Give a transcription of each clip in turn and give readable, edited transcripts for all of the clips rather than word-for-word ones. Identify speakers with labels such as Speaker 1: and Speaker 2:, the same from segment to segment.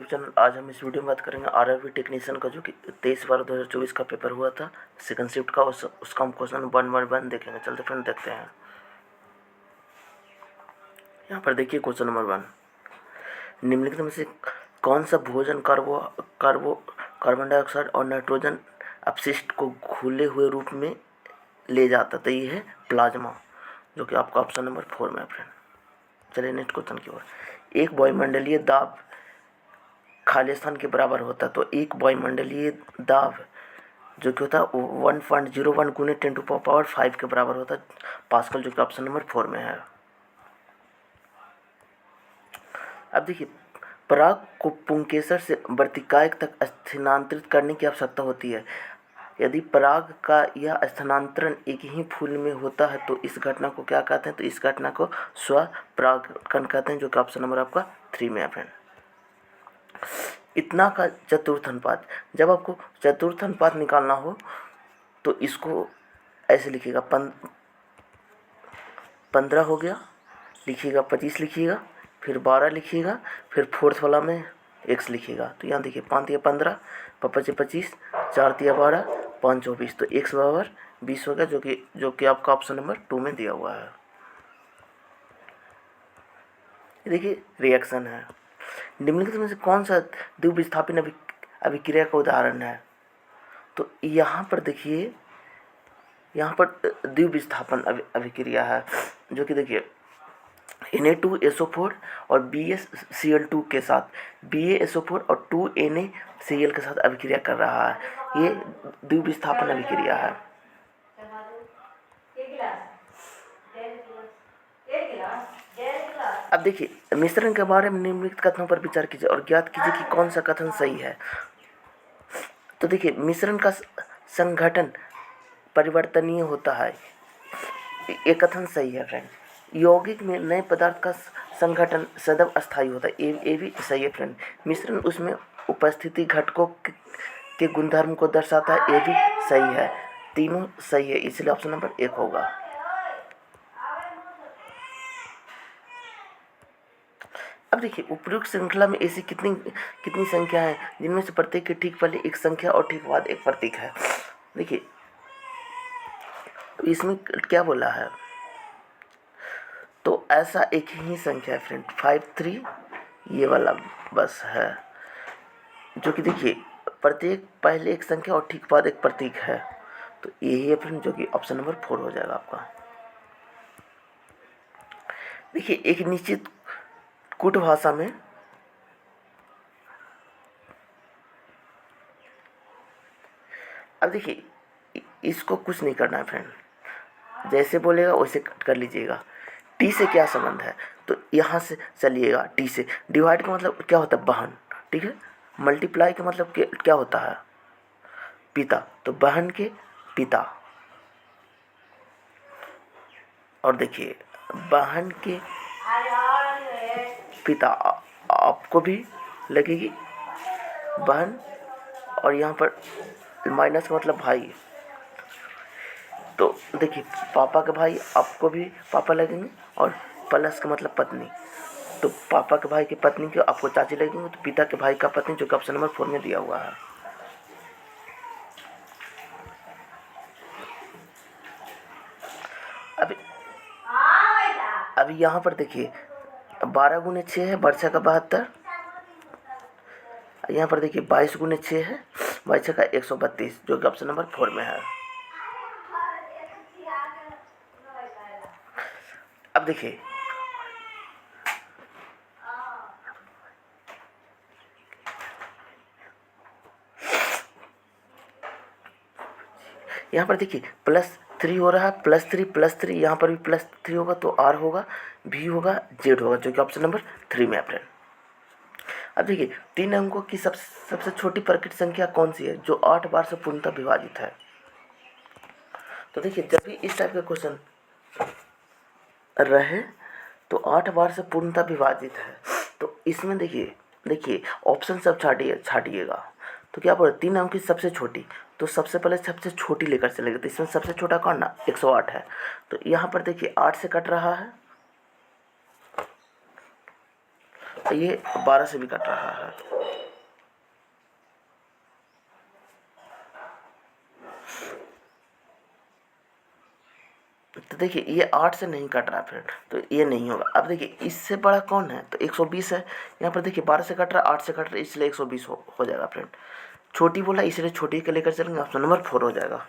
Speaker 1: YouTube channel. आज हम इस वीडियो में बात करेंगे आरआरबी टेक्नीशियन का, जो कि 23/12/2024 का पेपर हुआ था सेकंड शिफ्ट का। उसका हम क्वेश्चन 1/1 देखेंगे। चलते फ्रेंड देखते हैं। यहाँ पर देखिए क्वेश्चन नंबर 1, निम्नलिखित में से कौन सा भोजन कार्बन डाइऑक्साइड और नाइट्रोजन अपशिष्ट को घुले हुए रूप में ले जाता? तो ये है प्लाज्मा, जो कि आपका ऑप्शन नंबर 4 में है फ्रेंड। चलिए नेक्स्ट क्वेश्चन की ओर। एक वायुमंडलीय दाब खाली स्थान के बराबर होता है। तो एक वायुमंडलीय दाब जो कि होता है 1.01 गुने 10⁵ के बराबर होता है पास्कल, जो कि ऑप्शन नंबर 4 में है। अब देखिए, पराग को पुंकेसर से वर्तिकायक तक स्थानांतरित करने की आवश्यकता होती है। यदि पराग का यह स्थानांतरण एक ही फूल में होता है तो इस घटना को क्या कहते हैं? तो इस घटना को स्वपरागण कहते हैं, जो कि ऑप्शन नंबर आपका 3 में है फ्रेंड। इतना का चतुर्थ अनुपात, जब आपको चतुर्थ अनुपात निकालना हो तो इसको ऐसे लिखिएगा, 15 हो गया, लिखिएगा 25 लिखिएगा, फिर 12 लिखिएगा, फिर फोर्थ वाला में x लिखिएगा। तो यहाँ देखिए 5 × 15, 5 × 25, 4 × 12, 5 × 24, तो x बराबर 20 हो गया, जो कि आपका ऑप्शन नंबर 2 में दिया हुआ है। देखिए रिएक्शन है। निम्नलिखित में से कौन सा द्विविस्थापन अभिक्रिया का उदाहरण है? तो यहाँ पर देखिए, यहाँ पर द्विविस्थापन अभिक्रिया है, जो कि देखिए Na2SO4 और BaCl2 के साथ BaSO4 और 2NaCl के साथ अभिक्रिया कर रहा है। ये द्विविस्थापन अभिक्रिया है। अब देखिए, मिश्रण के बारे में निम्नलिखित कथनों पर विचार कीजिए और ज्ञात कीजिए कि कौन सा कथन सही है। तो देखिए, मिश्रण का संघटन परिवर्तनीय होता है, ये कथन सही है फ्रेंड। यौगिक में नए पदार्थ का संघटन सदैव अस्थायी होता है, ये भी सही है फ्रेंड। मिश्रण उसमें उपस्थिति घटकों के गुणधर्म को दर्शाता है, ये भी सही है। तीनों सही है, इसलिए ऑप्शन नंबर 1 होगा। अब देखिए, उपयुक्त श्रृंखला में ऐसी कितनी संख्या है जिनमें से प्रत्येक के ठीक पहले एक संख्या और ठीक बाद एक प्रतीक है? देखिए इसमें क्या बोला है, तो ऐसा एक ही संख्या है फ्रेंड, 53 ये वाला बस है, जो कि देखिए प्रत्येक पहले एक संख्या और ठीक बाद एक प्रतीक है। तो यही है फ्रेंड, जो कि ऑप्शन नंबर 4 हो जाएगा आपका। देखिए, एक निश्चित कूट भाषा में अब देखिए इसको कुछ नहीं करना है फ्रेंड, जैसे बोलेगा वैसे कट कर लीजिएगा। टी से क्या संबंध है? तो यहाँ से चलिएगा, टी से डिवाइड का मतलब क्या होता है? बहन, ठीक है। मल्टीप्लाई का मतलब क्या होता है? पिता, तो बहन के पिता। और देखिए बहन के पिता आपको भी लगेगी बहन, और यहाँ पर माइनस का मतलब भाई, तो देखिए पापा के भाई आपको भी पापा लगेंगे, और प्लस का मतलब पत्नी, तो पापा के भाई की पत्नी को आपको चाची लगेंगे, तो पिता के भाई का पत्नी, जो कि ऑप्शन नंबर 4 में दिया हुआ है। अभी यहाँ पर देखिए 12 × 6 है, वर्षा का 72। यहाँ पर देखिए 22 × 6 है, वर्षा का 132, जो कि ऑप्शन नंबर 4 में है। अब देखिए यहाँ पर देखिए +3 हो रहा है, +3 यहाँ पर भी +3 होगा, तो R होगा, V होगा, Z होगा, जो कि ऑप्शन नंबर 3 में है फ्रेंड। अब देखिए 3 अंकों की सबसे छोटी प्रकृत संख्या कौन सी है जो 8 बार से पूर्णतः विभाजित है? तो देखिए जब भी इस टाइप का क्वेश्चन रहे तो 8 बार से पूर्णतः विभाजित है, तो इसमें देखिए ऑप्शन सब छाटिएगा। तो क्या बोले 3 अंक की सबसे छोटी, तो सबसे पहले सबसे छोटी लेकर चलेगा, तो इसमें सबसे छोटा कौन ना 108 है, तो यहाँ पर देखिए 8 से कट रहा है, ये 12 से भी कट रहा है। तो देखिए ये 8 से नहीं कट रहा फ्रेंड, तो ये नहीं होगा। अब देखिए इससे बड़ा कौन है, तो 120 है। यहाँ पर देखिए 12 से कट रहा है, 8 से कट रहा है, इसलिए 120 हो जाएगा फ्रेंड। छोटी बोला इसलिए छोटी के लेकर चलेंगे, ऑप्शन नंबर 4 हो जाएगा।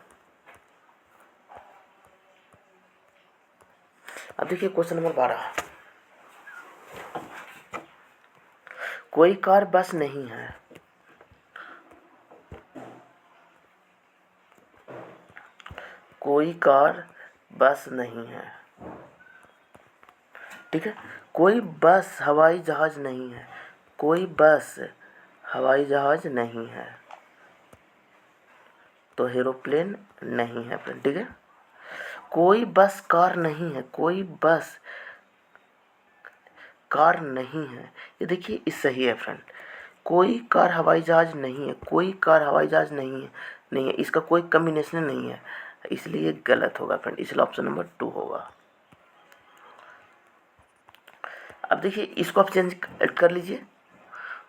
Speaker 1: अब देखिए क्वेश्चन नंबर 12, कोई कार बस नहीं है, कोई कार बस नहीं है, ठीक है। कोई बस हवाई जहाज नहीं है, कोई बस हवाई जहाज नहीं है, तो एरोप्लेन नहीं है फ्रेंड, ठीक है। कोई बस कार नहीं है, कोई बस कार नहीं है, ये देखिए इस सही है फ्रेंड। कोई कार हवाई जहाज नहीं है, कोई कार हवाई जहाज नहीं है, इसका कोई कम्बिनेशन नहीं है, इसलिए गलत होगा फ्रेंड, इसलिए ऑप्शन नंबर 2 होगा। अब देखिए इसको आप चेंज कर लीजिए,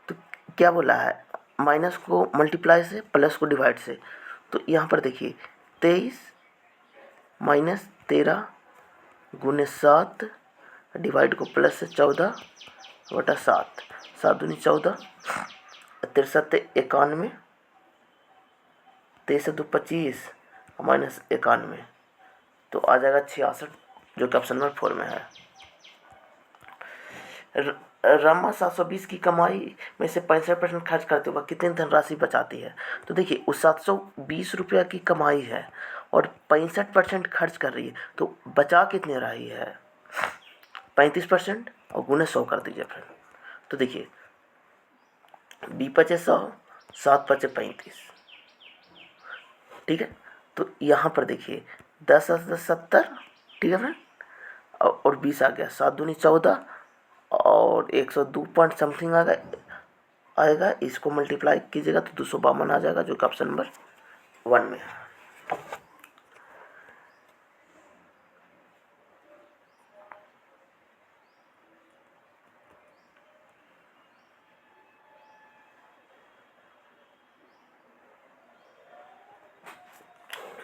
Speaker 1: तो क्या बोला है, माइनस को मल्टीप्लाई से, प्लस को डिवाइड से। तो यहाँ पर देखिए 23 माइनस 13 गुने 7 डिवाइड को प्लस से 14/7, 7 दूनी 14, 63 91, 23 से 2 25 माइनस 91, तो आ जाएगा 66, जो कि ऑप्शन नंबर 4 में है। रमा 720 की कमाई में से 65% खर्च करते हुए कितनी धनराशि बचाती है। तो देखिए उस 720 रुपया की कमाई है और 65% खर्च कर रही है, तो बचा कितने रही है, 35%, और गुने 100 कर दीजिए फ्रेंड। तो देखिए 20 × 100, 7 × 35, ठीक है। तो यहाँ पर देखिए 10 × 10 70, ठीक है फ्रेंड, और 20 आ गया, 7 दूनी 14 और 102 पॉइंट समथिंग आएगा। इसको मल्टीप्लाई कीजिएगा तो 252 आ जाएगा, जो कि ऑप्शन नंबर 1 में है।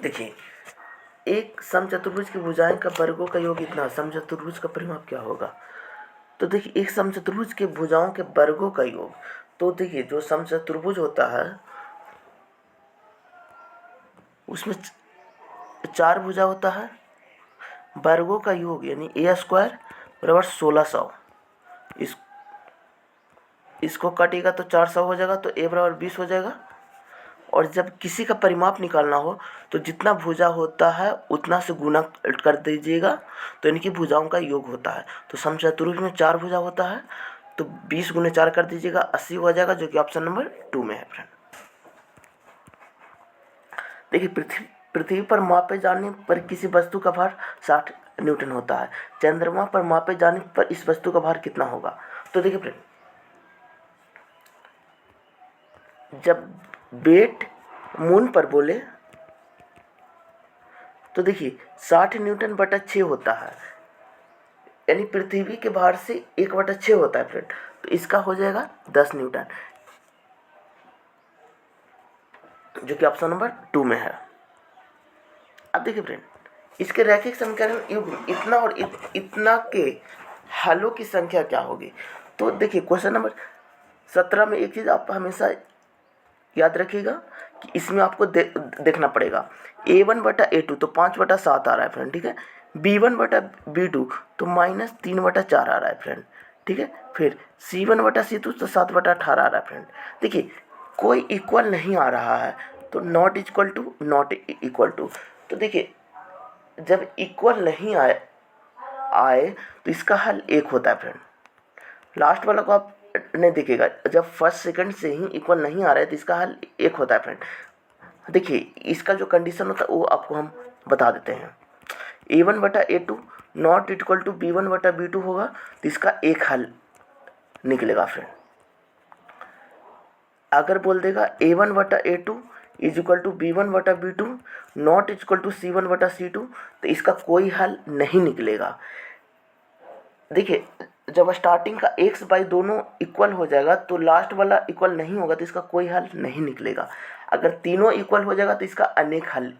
Speaker 1: देखिए एक समचतुर्भुज की भुजाएं का वर्गों का योग इतना, समचतुर्भुज का परिमाप क्या होगा। तो देखिए एक समचतुर्भुज के भुजाओं के वर्गों का योग, तो देखिए जो समचतुर्भुज होता है उसमें 4 भुजा होता है, वर्गों का योग यानी a² बराबर 1600, इसको काटेगा तो 400 हो जाएगा, तो a बराबर 20 हो जाएगा। और जब किसी का परिमाप निकालना हो तो जितना भुजा होता है उतना से गुना कर दीजिएगा, तो इनकी भुजाओं का योग होता है। तो समचतुर्भुज में 4 भुजा होता है, तो 20 × 4 कर दीजिएगा, 80 हो जाएगा, जो कि ऑप्शन नंबर 2 में है फ्रेंड। देखिए पृथ्वी पर मापे जाने पर किसी वस्तु का भार 60 न्यूटन होता है, चंद्रमा पर मापे जाने पर इस वस्तु का भार कितना होगा। तो देखिए फ्रेंड, जब वेट मून पर बोले तो देखिए 60 न्यूटन बटा 6 होता है, यानी पृथ्वी के भार से 1/6 होता है फ्रेंड, तो इसका हो जाएगा 10 न्यूटन, जो कि ऑप्शन नंबर 2 में है। अब देखिए फ्रेंड, इसके रैखिक समीकरण युग्म इतना और इतना के हलों की संख्या क्या होगी। तो देखिए क्वेश्चन नंबर 17 में एक चीज़ आप हमेशा याद रखिएगा कि इसमें आपको देखना पड़ेगा, a1/a2 तो 5/7 आ रहा है फ्रेंड, ठीक है। b1/b2 तो -3/4 आ रहा है फ्रेंड, ठीक है। फिर c1/c2 तो 7/18 आ रहा है फ्रेंड। देखिए कोई इक्वल नहीं आ रहा है, तो नॉट इक्वल टू। तो देखिए जब इक्वल नहीं आए तो इसका हल 1 होता है फ्रेंड। लास्ट वाला को आप नहीं देखिएगा, जब फर्स्ट सेकंड से ही इक्वल नहीं आ रहा है तो इसका हल 1 होता है फ्रेंड। देखिए इसका जो कंडीशन होता है वो आपको हम बता देते हैं। a1/a2 not equal to b1/b2 होगा, तो इसका एक हल निकलेगा फ्रेंड। अगर बोल देगा a1/a2 is equal to b1/b2 not equal to c1/c2, तो इसका कोई हल नहीं निकलेगा। देखिए जब स्टार्टिंग का x बाई दोनों इक्वल हो जाएगा तो लास्ट वाला इक्वल नहीं होगा, तो इसका कोई हल नहीं निकलेगा। अगर तीनों इक्वल हो जाएगा तो इसका अनेक हल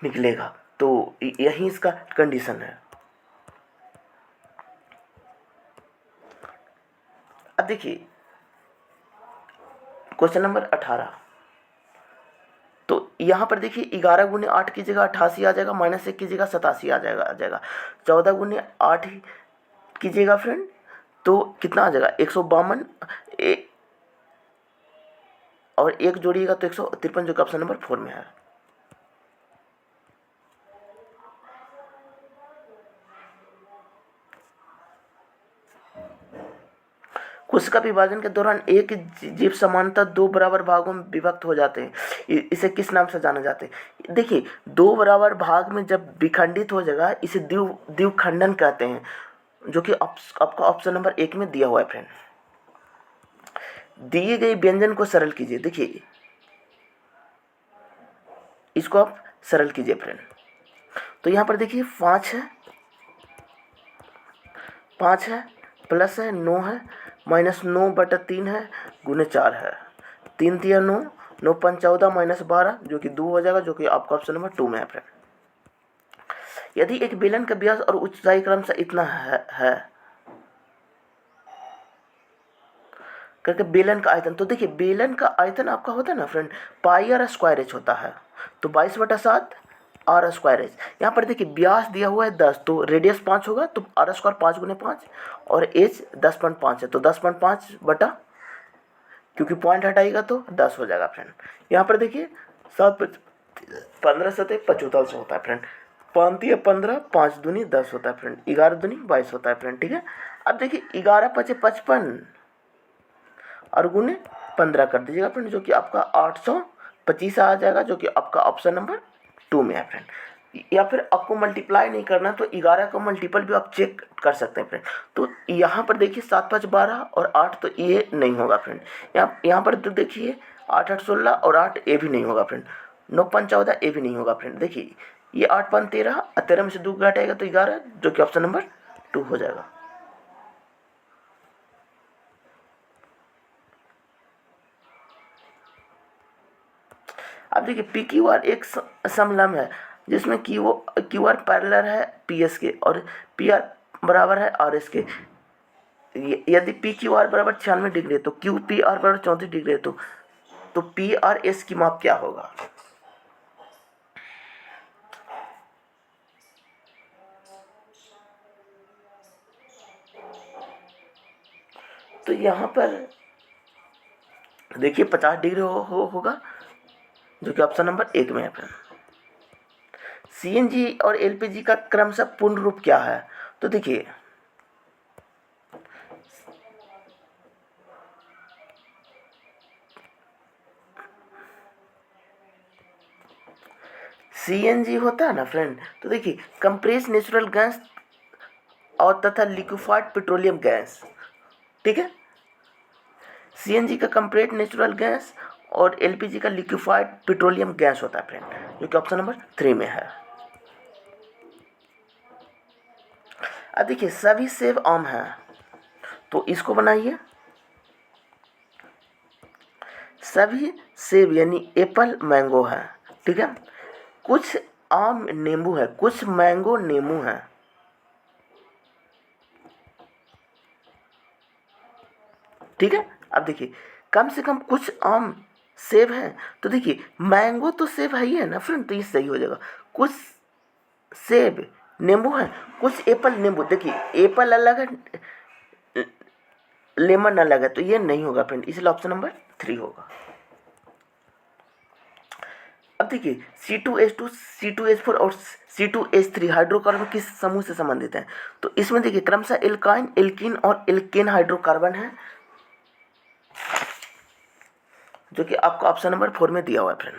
Speaker 1: निकलेगा। तो यही इसका कंडीशन है। अब देखिए क्वेश्चन नंबर 18। तो यहाँ पर देखिए 11 गुने 8 की जगह 88 आ जाएगा, -1 की जगह 87 आ जाएगा। 14 गुने 8 कीजिएगा फ्रेंड, तो कितना आ जाएगा 152, और 1 जोड़िएगा तो 153, जो कि ऑप्शन नंबर 4 में है। कोशिका विभाजन के दौरान एक जीव समानता दो बराबर भागों में विभक्त हो जाते हैं, इसे किस नाम से जाना जाते हैं? देखिए दो बराबर भाग में जब विखंडित हो जाएगा इसे द्विखंडन कहते हैं, जो कि आपका ऑप्शन नंबर 1 में दिया हुआ है फ्रेंड। दिए गए व्यंजन को सरल कीजिए। देखिए इसको आप सरल कीजिए फ्रेंड। तो यहाँ पर देखिए 5 है प्लस है 9 है -9/3 है गुने 4 है, 3 तिया 9, 9 5 14 -12 जो कि 2 हो जाएगा, जो कि आपका ऑप्शन नंबर 2 में है फ्रेंड। यदि एक बेलन का व्यास और ऊंचाई क्रम से इतना है करके बेलन का आयतन, तो देखिए बेलन का आयतन आपका होता है ना फ्रेंड πr² होता है, तो 22/7 r²। यहाँ पर देखिए व्यास दिया हुआ है 10, तो रेडियस 5 होगा, तो r² 5 गुने 5 और एच 10.5 है, तो 10.5 बटा, क्योंकि पॉइंट हटाएगा तो 10 हो जाएगा फ्रेंड। यहाँ पर देखिए 7 15 सतह 45 होता है फ्रेंड, 5 तिया 15, 5 दूनी 10 होता है फ्रेंड, 11 दूनी 22 होता है फ्रेंड। ठीक है, अब देखिए 11 5 55 और गुने 15 कर दीजिएगा फ्रेंड, जो कि आपका 825 आ जाएगा, जो कि आपका ऑप्शन नंबर 2 में है फ्रेंड। या फिर आपको मल्टीप्लाई नहीं करना तो 11 का मल्टीपल भी आप चेक कर सकते हैं फ्रेंड। तो यहाँ पर देखिए 7 5 12 और 8, तो ये नहीं होगा फ्रेंड। यहाँ पर तो देखिए 8 8 16 और 8, ये भी नहीं होगा फ्रेंड। 9 5 14, ये भी नहीं होगा फ्रेंड। देखिए ये 8 5 13, 13 में से 2 घटाएगा तो 11, जो कि ऑप्शन नंबर 2 हो जाएगा। अब देखिए पी क्यू आर एक समलंब है जिसमें क्यू आर पैरेलल है पी एस के और पी आर बराबर है आर एस के। यदि पी क्यू आर बराबर 96 डिग्री है तो क्यू पी आर बराबर 34 डिग्री है, तो पी आर एस की माप क्या होगा? तो यहाँ पर देखिए 50 डिग्री होगा, जो कि ऑप्शन नंबर 1 में है फ्रेंड। सीएनजी और एलपीजी का क्रमशः पूर्ण रूप क्या है? तो देखिए सीएनजी होता है ना फ्रेंड, तो देखिए कंप्रेस नेचुरल गैस और तथा लिक्विफाइड पेट्रोलियम गैस। ठीक है, सीएनजी का कंप्रेस्ड नेचुरल गैस और एलपीजी का लिक्विफाइड पेट्रोलियम गैस होता है फ्रेंड, जो कि ऑप्शन नंबर 3 में है। अब देखिए सभी सेब आम हैं, तो इसको बनाइए। सभी सेब यानी एप्पल मैंगो है। ठीक है, कुछ आम नींबू है, कुछ मैंगो नींबू है। ठीक है, अब देखिए कम से कम कुछ आम सेब हैं, तो देखिए मैंगो तो सेब है ही है ना फ्रेंड, तो ये सही हो जाएगा। कुछ सेब नींबू है, कुछ एप्पल नींबू। देखिए एप्पल अलग है, लेमन अलग है, तो ये नहीं होगा फ्रेंड, इसलिए ऑप्शन नंबर 3 होगा। अब देखिए C2H2, C2H4 और C2H3 हाइड्रोकार्बन किस समूह से संबंधित हैं? तो इसमें देखिए क्रमशः एल्काइन, एल्कीन और एल्केन हाइड्रोकार्बन है, जो कि आपको ऑप्शन नंबर 4 में दिया हुआ है फ्रेंड।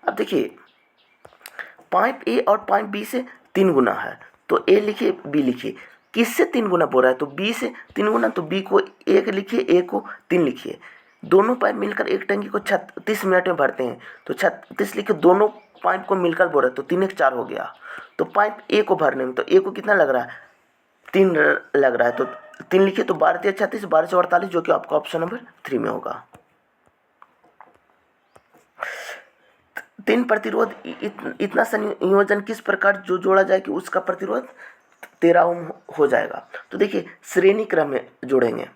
Speaker 1: अब देखिए पाइप ए और पाइप बी से 3 गुना है, तो ए लिखिए बी लिखिए। किससे 3 गुना बोल रहा है? तो बी से 3 गुना, तो बी को 1 लिखिए, ए को 3 लिखिए। दोनों पाइप मिलकर एक टंकी को 36 मिनट में भरते हैं, तो 36 लिखिए, दोनों पाइप को मिलकर बोल रहे, तो 3 1 4 हो गया। तो पाइप ए को भरने में, तो ए को कितना लग रहा है, 3 लग रहा है, तो 3 लिखिए, तो 12 3 36, 12 से 48, जो कि आपका ऑप्शन नंबर 3 में होगा। 3 प्रतिरोध इतना संयोजन किस प्रकार जो जोड़ा जाए कि उसका प्रतिरोध 13 ओम हो जाएगा। तो देखिए श्रेणी क्रम में जोड़ेंगे,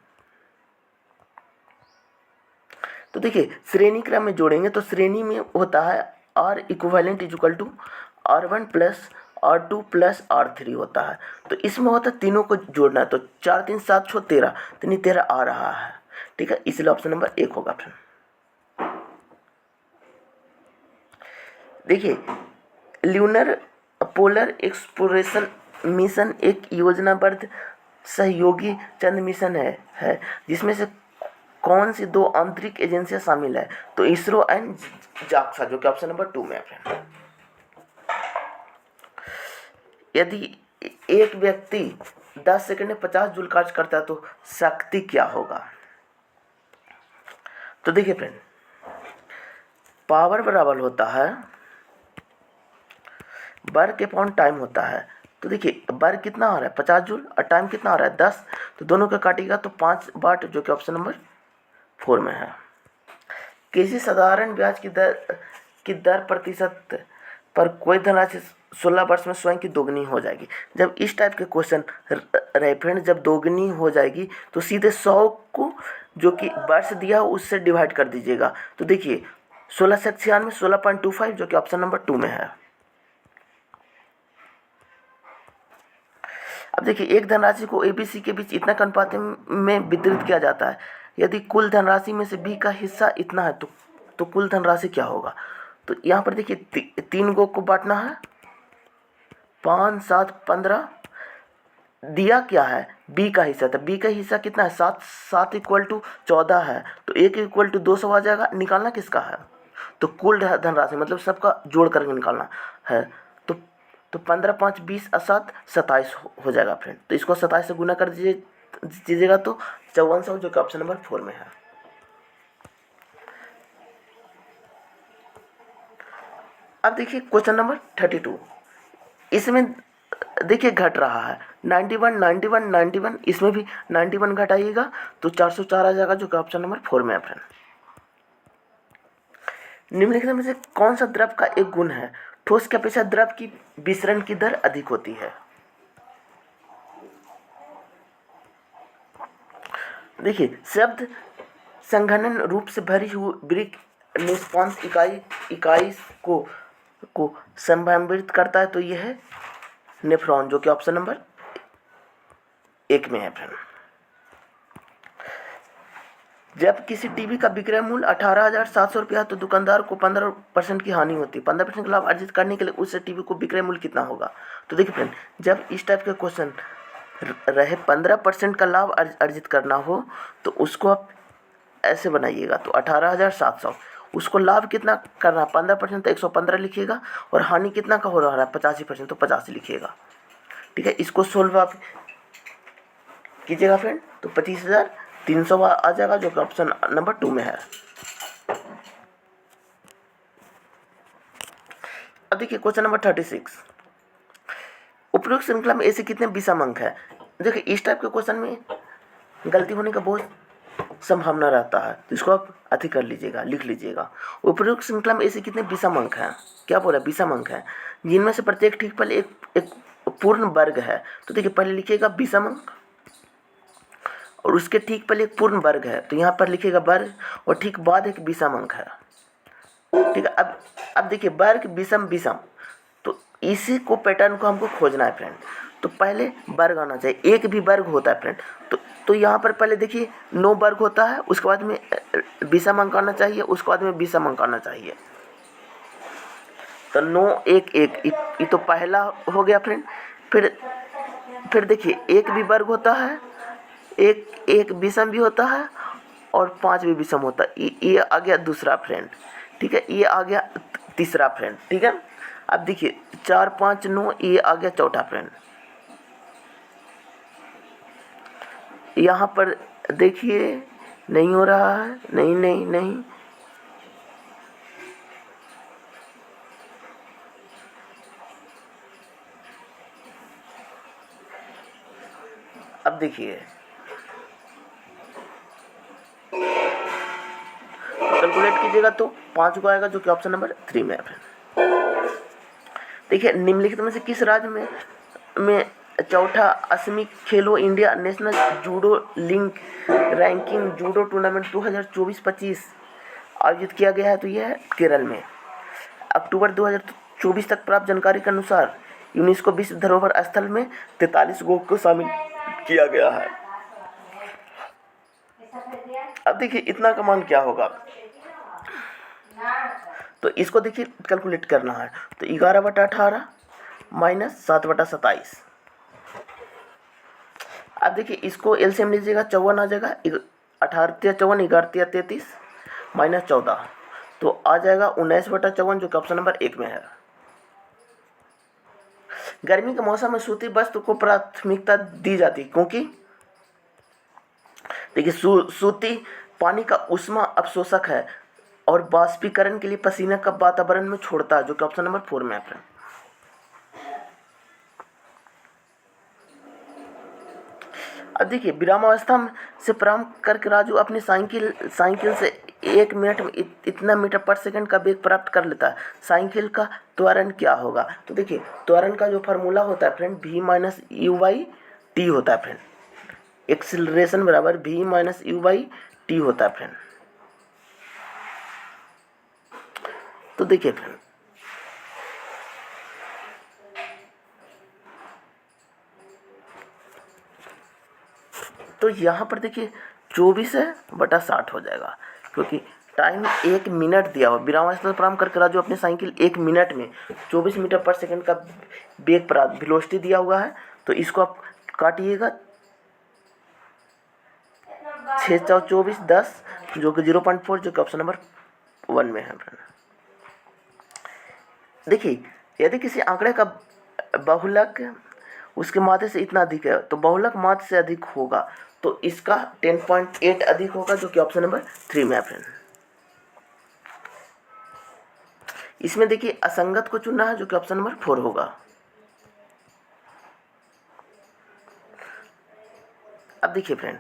Speaker 1: तो देखिए श्रेणी क्रम में जोड़ेंगे तो श्रेणी में होता है R equivalent is equal to R1 plus R2 plus R3 होता है। तो इसमें होता है तीनों को जोड़ना है, तो 4 3 7 6 13, तो नहीं 13 आ रहा है, ठीक है, इसलिए ऑप्शन नंबर 1 होगा फ्रेंड। देखिए ल्यूनर पोलर एक्सप्लोरेशन मिशन एक योजनाबद्ध सहयोगी चंद्र मिशन है जिसमें से कौन सी 2 आंतरिक एजेंसियां शामिल है, तो इसरो एंड जाक्सा, जो कि ऑप्शन नंबर 2 में है फ्रेंड। यदि एक व्यक्ति 10 सेकंड में 50 जूल कार्य करता है तो शक्ति क्या होगा। तो देखिए फ्रेंड, पावर बराबर होता है वर्क अपॉन टाइम होता है। तो देखिए वर्क कितना आ रहा है 50 जूल और टाइम कितना आ रहा है 10, तो दोनों का काटेगा तो 5 वाट, जो कि ऑप्शन नंबर 4 में है। किसी साधारण ब्याज की दर प्रतिशत पर कोई धनराशि 16 वर्ष में स्वयं की दोगुनी हो जाएगी। जब इस टाइप के क्वेश्चन रहे फ्रेंड, जब दोगुनी हो जाएगी तो सीधे 100 को जो कि वर्ष दिया हो उससे डिवाइड कर दीजिएगा। तो देखिए 16 से 96 16.25, जो कि ऑप्शन नंबर 2 में है। अब देखिए एक धनराशि को ABC के बीच इतना के अनुपात में वितरित किया जाता है, यदि कुल धनराशि में से B का हिस्सा इतना है तो कुल धनराशि क्या होगा। तो यहाँ पर देखिए 3 को बांटना है, 5 7 15, दिया क्या है B का हिस्सा, तो B का हिस्सा कितना है 7 7 इक्वल टू 14 है, तो 1 इक्वल टू 200 आ जाएगा। निकालना किसका है, तो कुल धनराशि मतलब सबका जोड़ करके निकालना है। तो 15 5 20 और 7 27 हो जाएगा फ्रेंड। तो इसको 27 से गुना कर दीजिएगा तो 5400, जो कि ऑप्शन नंबर 4 में है। अब देखिए क्वेश्चन नंबर 32, इसमें देखिए घट रहा है 91 91 91, इसमें भी 91 घटाइएगा तो 404 आ जाएगा, जो कि ऑप्शन नंबर 4 में है फ्रेंड। निम्नलिखित में से कौन सा द्रव का एक गुण है ठोस की अपेक्षा द्रव की विसरण की दर अधिक होती है। देखिए शब्द संघनन रूप से भरी हुई ब्रिक निष्पादन इकाई को संभावित करता है, तो यह है नेफ्रॉन, जो कि ऑप्शन नंबर 1 में है फ्रेंड। जब किसी टीवी का विक्रय मूल्य 18,700 रुपया तो दुकानदार को 15% की हानि होती है। 15% का लाभ अर्जित करने के लिए उस टीवी को विक्रय मूल्य कितना होगा। तो देखिए फ्रेंड, जब इस टाइप के क्वेश्चन रहे 15% का लाभ अर्जित करना हो तो उसको आप ऐसे बनाइएगा, तो 18,700, उसको लाभ कितना करना 15%, तो 115 लिखिएगा, और हानि कितना का हो रहा है 85%, तो 85 लिखिएगा, ठीक है। इसको सोल्व आप कीजिएगा फ्रेंड, तो 25,300 आ जाएगा, जो कि ऑप्शन नंबर 2 में है। अब देखिए क्वेश्चन नंबर 36, उपरोक्त श्रृंखला में ऐसे कितने विषम अंक है। देखिए इस टाइप के क्वेश्चन में गलती होने का बहुत संभावना रहता है, तो इसको आप अति कर लीजिएगा, लिख लीजिएगा। उपरोक्त श्रृंखला में ऐसे कितने विषम अंक हैं, क्या बोला विषम अंक है, जिनमें से प्रत्येक ठीक पहले एक पूर्ण वर्ग है। तो देखिए पहले लिखिएगा विषम अंक, और उसके ठीक पहले एक पूर्ण वर्ग है, तो यहाँ पर लिखिएगा वर्ग, और ठीक बाद एक विषम अंक है, ठीक है। अब देखिए वर्ग विषम विषम, तो इसी को पैटर्न को हमको खोजना है फ्रेंड। तो पहले वर्ग आना चाहिए, एक भी वर्ग होता है फ्रेंड, तो यहाँ पर पहले देखिए 9 वर्ग होता है, उसके बाद में विषम अंक आना चाहिए, उसके बाद में विषम अंक आना चाहिए। तो 9 1 1, ये तो पहला हो गया फ्रेंड। फिर देखिए एक भी वर्ग होता है, एक विषम भी होता है, और 5 भी विषम होता है। ये आ गया दूसरा फ्रेंड, ठीक है। ये आ गया तीसरा फ्रेंड, ठीक है। अब देखिए 4 5 9, ये आ गया चौथा फ्रेंड। यहाँ पर देखिए नहीं हो रहा है, नहीं नहीं नहीं, अब देखिए कैलकुलेट कीजिएगा तो 5 को आएगा, जो कि ऑप्शन नंबर 3 में है। देखिए निम्नलिखित में से किस राज्य में चौथा असमी खेलो India national judo link ranking judo tournament 2024-25 आयोजित किया गया है? तो यह है केरल में। अक्टूबर 2024 तक प्राप्त जानकारी के अनुसार यूनेस्को विश्व धरोहर स्थल में 43 गो को शामिल किया गया है। अब देखिए इतना का मान क्या होगा, तो इसको देखिए कैलकुलेट करना है। तो 11/18 माइनस 7/27। अब देखिए इसको एलसीएम लीजिएगा, 54 आ जाएगा। 18×54 11×33 माइनस 14, तो आ जाएगा 19/54, जो कि ऑप्शन नंबर 1 में है। गर्मी के मौसम में सूती वस्त्र को प्राथमिकता दी जाती है क्योंकि देखिए सूती पानी का उष्मा अवशोषक है और बाष्पीकरण के लिए पसीना का वातावरण में छोड़ता है, जो कि ऑप्शन नंबर 4 में है। अब देखिए विरामावस्था से प्रारंभ करके राजू अपनी साइकिल से 1 मिनट में इतना मीटर पर सेकंड का वेग प्राप्त कर लेता है। साइकिल का त्वरण क्या होगा? तो देखिए त्वरण का जो फार्मूला होता है फ्रेंड, v-u/t होता है फ्रेंड। एक्सीलरेशन बराबर v-u/t होता है फ्रेंड। तो देखिए फ्रेंड तो यहाँ पर देखिए 24/60 हो जाएगा, क्योंकि टाइम 1 मिनट दिया हुआ। विरामावस्था से प्रारंभ करके राजू अपनी साइकिल 1 मिनट में 24 मीटर पर सेकंड का वेग प्राप्त वेलोसिटी दिया हुआ है। तो इसको आप काटिएगा 6×4 = 10, जो कि 0.4, जो कि ऑप्शन नंबर 1 में है। देखिए यदि किसी आंकड़े का बहुलक उसके माध्य से इतना अधिक है तो बहुलक माध्य से अधिक होगा, तो इसका 10.8 अधिक होगा, जो कि ऑप्शन नंबर 3 में है फ्रेंड। इसमें देखिए असंगत को चुनना है, जो कि ऑप्शन नंबर 4 होगा। अब देखिए फ्रेंड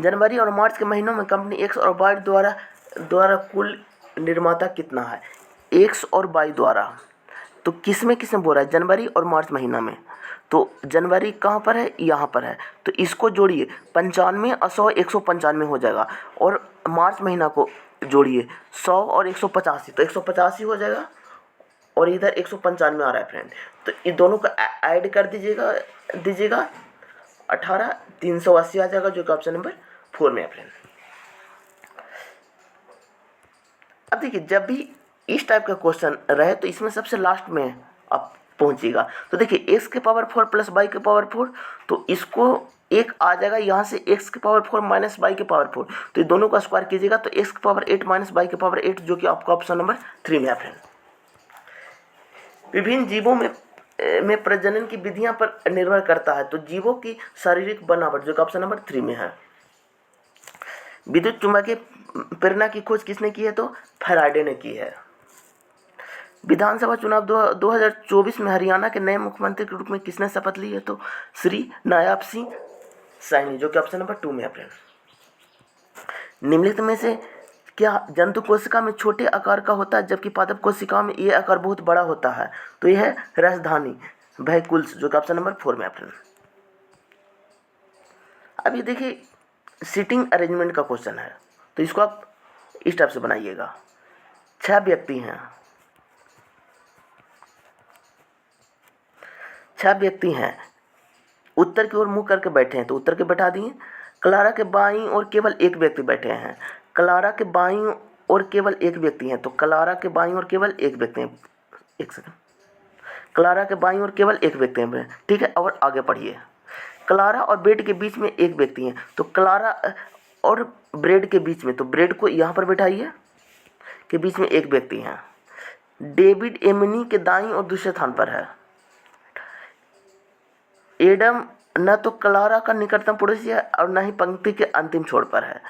Speaker 1: जनवरी और मार्च के महीनों में कंपनी एक्स और वाई द्वारा कुल निर्माता कितना है? एक्स और वाई द्वारा, तो किसमें बोल रहा है? जनवरी और मार्च महीना में। तो जनवरी कहाँ पर है? यहाँ पर है। तो इसको जोड़िए 95 और 100 195 हो जाएगा, और मार्च महीना को जोड़िए 100 और 185 तो 185 हो जाएगा, और इधर 195 आ रहा है फ्रेंड। तो इन दोनों को ऐड कर दीजिएगा 18 380 आ जाएगा, जो कि ऑप्शन नंबर 4 में है फ्रेंड। अब देखिए जब भी इस टाइप का क्वेश्चन रहे तो इसमें सबसे लास्ट में आप पहुंचिएगा। तो देखिए x के पावर 4 प्लस y के पावर 4, तो इसको एक आ जाएगा यहाँ से x के पावर 4 माइनस y के पावर 4, तो ये दोनों का स्क्वायर कीजिएगा तो x के पावर 8 माइनस y के पावर 8, जो कि आपका ऑप्शन नंबर 3 में है फ्रेंड। विभिन्न जीवों में प्रजनन की विधियां पर निर्भर करता है, तो जीवों की शारीरिक बनावट, जो कि ऑप्शन नंबर 3 में है। विद्युत चुम्बकीय प्रेरणा की खोज किसने की है? तो फैराडे ने की है। विधानसभा चुनाव 2024 में हरियाणा के नए मुख्यमंत्री के रूप में किसने शपथ ली है? तो श्री नायाब सिंह सैनी, जो कि ऑप्शन नंबर 2 में है फ्रेंड। निम्नलिखित में से क्या जंतु कोशिका में छोटे आकार का होता है जबकि पादप कोशिका में ये आकार बहुत बड़ा होता है? तो यह है राजधानी वैक्यूल्स, जो कि ऑप्शन नंबर 4 में है फ्रेंड। अब ये देखिए सीटिंग अरेंजमेंट का क्वेश्चन है, तो इसको आप इस टाइप से बनाइएगा। 6 व्यक्ति हैं, 6 व्यक्ति हैं, उत्तर की ओर मुंह करके बैठे हैं, तो उत्तर के बैठा दिए। क्लारा के बाईं ओर केवल एक व्यक्ति बैठे हैं, क्लारा के बाईं ओर केवल एक व्यक्ति हैं, तो क्लारा के बाईं ओर केवल एक व्यक्ति हैं। एक सेकंड, क्लारा के बाईं ओर केवल एक व्यक्ति हैं, ठीक है। और आगे पढ़िए। क्लारा और ब्रेड के बीच में एक व्यक्ति हैं, तो क्लारा और ब्रेड के बीच में, तो ब्रेड को यहाँ पर बैठाइए, के बीच में एक व्यक्ति हैं। डेविड एमिनी के दाईं और दूसरे स्थान पर है। एडम न तो क्लारा का निकटतम पड़ोसी है और न ही पंक्ति के अंतिम छोर पर है,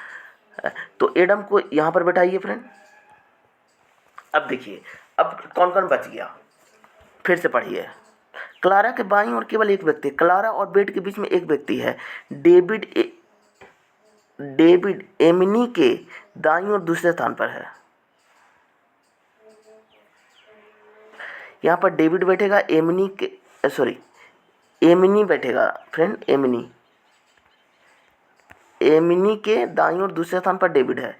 Speaker 1: तो एडम को यहाँ पर बैठाइए फ्रेंड। अब देखिए अब कौन कौन बच गया, फिर से पढ़िए। क्लारा के बाईं ओर केवल एक व्यक्ति, क्लारा और बेड के बीच में एक व्यक्ति है। डेविड एमिनी के दाईं ओर दूसरे स्थान पर है। यहाँ पर डेविड बैठेगा, एमिनी बैठेगा फ्रेंड, एमिनी के दाईं ओर दूसरे स्थान पर डेविड है,